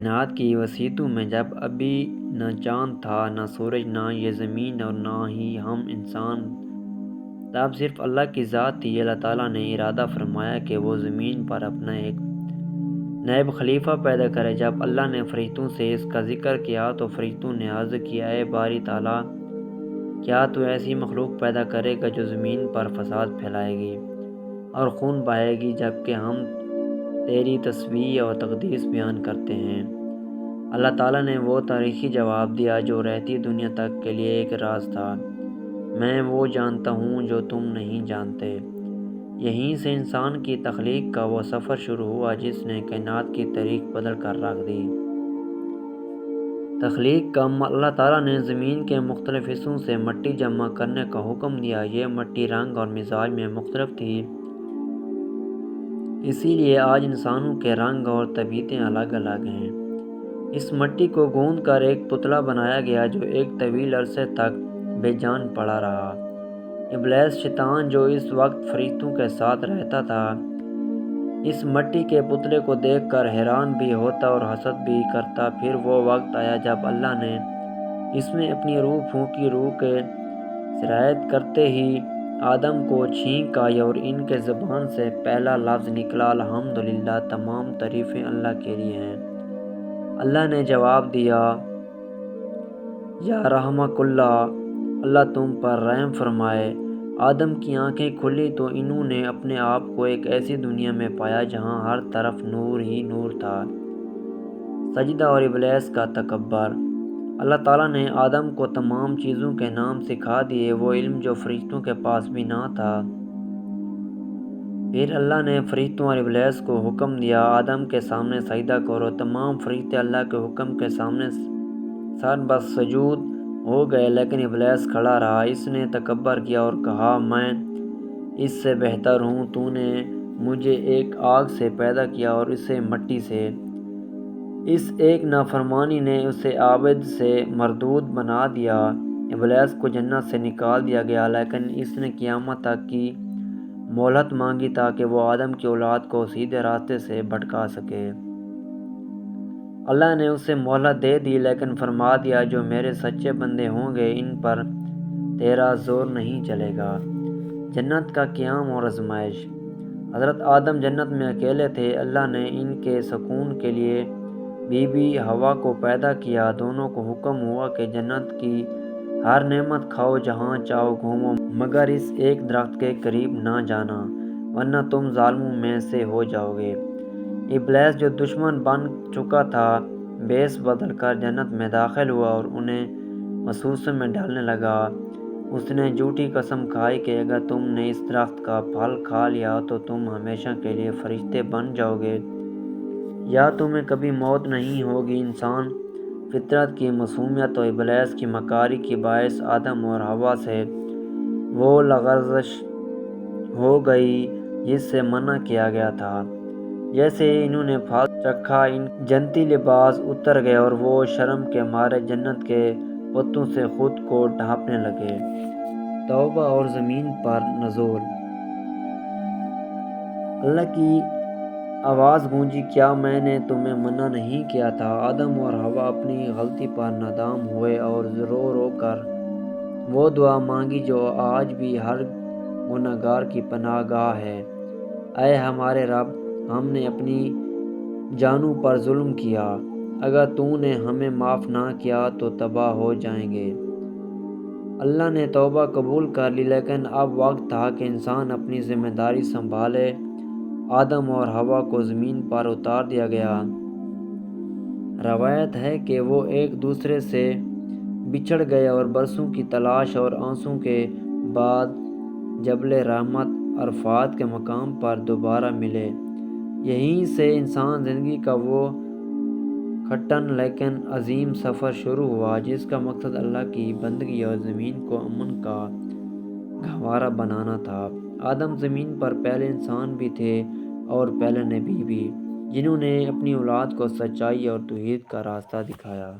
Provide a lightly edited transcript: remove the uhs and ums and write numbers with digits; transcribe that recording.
کائنات کی وسعتوں میں جب ابھی نہ چاند تھا، نہ سورج، نہ یہ زمین اور نہ ہی ہم انسان، تب صرف اللہ کی ذات تھی۔ اللہ تعالیٰ نے ارادہ فرمایا کہ وہ زمین پر اپنا ایک نائب خلیفہ پیدا کرے۔ جب اللہ نے فرشتوں سے اس کا ذکر کیا تو فرشتوں نے عرض کیا، اے باری تعالیٰ، کیا تو ایسی مخلوق پیدا کرے گا جو زمین پر فساد پھیلائے گی اور خون بہائے گی، جبکہ ہم تیری تسبیح اور تقدیس بیان کرتے ہیں۔ اللہ تعالیٰ نے وہ تاریخی جواب دیا جو رہتی دنیا تک کے لیے ایک راز تھا، میں وہ جانتا ہوں جو تم نہیں جانتے۔ یہیں سے انسان کی تخلیق کا وہ سفر شروع ہوا جس نے کائنات کی تاریخ بدل کر رکھ دی۔ تخلیق کا اللہ تعالیٰ نے زمین کے مختلف حصوں سے مٹی جمع کرنے کا حکم دیا۔ یہ مٹی رنگ اور مزاج میں مختلف تھی، اسی لیے آج انسانوں کے رنگ اور طبیعتیں الگ الگ ہیں۔ اس مٹی کو گوندھ کر ایک پتلا بنایا گیا جو ایک طویل عرصے تک بے جان پڑا رہا۔ ابلیس شیطان جو اس وقت فرشتوں کے ساتھ رہتا تھا، اس مٹی کے پتلے کو دیکھ کر حیران بھی ہوتا اور حسد بھی کرتا۔ پھر وہ وقت آیا جب اللہ نے اس میں اپنی روح پھونکی۔ روح کے سرایت کرتے ہی آدم کو چھینک آئی اور ان کے زبان سے پہلا لفظ نکلا، الحمدللہ، تمام تعریفیں اللہ کے لیے ہیں۔ اللہ نے جواب دیا، یا رحمک اللہ، اللہ تم پر رحم فرمائے۔ آدم کی آنکھیں کھلی تو انہوں نے اپنے آپ کو ایک ایسی دنیا میں پایا جہاں ہر طرف نور ہی نور تھا۔ سجدہ اور ابلیس کا تکبر۔ اللہ تعالیٰ نے آدم کو تمام چیزوں کے نام سکھا دیے، وہ علم جو فرشتوں کے پاس بھی نہ تھا۔ پھر اللہ نے فرشتوں اور ابلیس کو حکم دیا، آدم کے سامنے سجدہ کرو۔ تمام فرشتے اللہ کے حکم کے سامنے سر بسجود ہو گئے، لیکن ابلیس کھڑا رہا۔ اس نے تکبر کیا اور کہا، میں اس سے بہتر ہوں، تو نے مجھے ایک آگ سے پیدا کیا اور اسے مٹی سے۔ اس ایک نافرمانی نے اسے عابد سے مردود بنا دیا۔ ابلیس کو جنت سے نکال دیا گیا، لیکن اس نے قیامت تک کی مہلت مانگی تاکہ وہ آدم کی اولاد کو سیدھے راستے سے بھٹکا سکے۔ اللہ نے اسے مہلت دے دی، لیکن فرما دیا، جو میرے سچے بندے ہوں گے ان پر تیرا زور نہیں چلے گا۔ جنت کا قیام اور آزمائش۔ حضرت آدم جنت میں اکیلے تھے۔ اللہ نے ان کے سکون کے لیے بی بی حوا کو پیدا کیا۔ دونوں کو حکم ہوا کہ جنت کی ہر نعمت کھاؤ، جہاں چاہو گھومو، مگر اس ایک درخت کے قریب نہ جانا، ورنہ تم ظالموں میں سے ہو جاؤ گے۔ ابلیس جو دشمن بن چکا تھا، بیس بدل کر جنت میں داخل ہوا اور انہیں وسوسے میں ڈالنے لگا۔ اس نے جھوٹی قسم کھائی کہ اگر تم نے اس درخت کا پھل کھا لیا تو تم ہمیشہ کے لیے فرشتے بن جاؤ گے یا تمہیں کبھی موت نہیں ہوگی۔ انسان فطرت کی معصومیت اور ابلیس کی مکاری کے باعث آدم اور حوا سے وہ لغزش ہو گئی جس سے منع کیا گیا تھا۔ جیسے ہی انہوں نے پھل چکھا، ان جنتی لباس اتر گئے اور وہ شرم کے مارے جنت کے پتوں سے خود کو ڈھانپنے لگے۔ توبہ اور زمین پر نزول۔ اللہ کی آواز گونجی، کیا میں نے تمہیں منع نہیں کیا تھا؟ آدم اور حوا اپنی غلطی پر نادام ہوئے اور رو رو کر وہ دعا مانگی جو آج بھی ہر گناہ گار کی پناہ گاہ ہے۔ اے ہمارے رب، ہم نے اپنی جانوں پر ظلم کیا، اگر تو نے ہمیں معاف نہ کیا تو تباہ ہو جائیں گے۔ اللہ نے توبہ قبول کر لی، لیکن اب وقت تھا کہ انسان اپنی ذمہ داری سنبھالے۔ آدم اور حوا کو زمین پر اتار دیا گیا۔ روایت ہے کہ وہ ایک دوسرے سے بچھڑ گئے اور برسوں کی تلاش اور آنسوں کے بعد جبل رحمت عرفات کے مقام پر دوبارہ ملے۔ یہیں سے انسان زندگی کا وہ کھٹن لیکن عظیم سفر شروع ہوا جس کا مقصد اللہ کی بندگی اور زمین کو امن کا گہوارہ بنانا تھا۔ آدم زمین پر پہلے انسان بھی تھے اور پہلے نبی بھی، جنہوں نے اپنی اولاد کو سچائی اور توحید کا راستہ دکھایا۔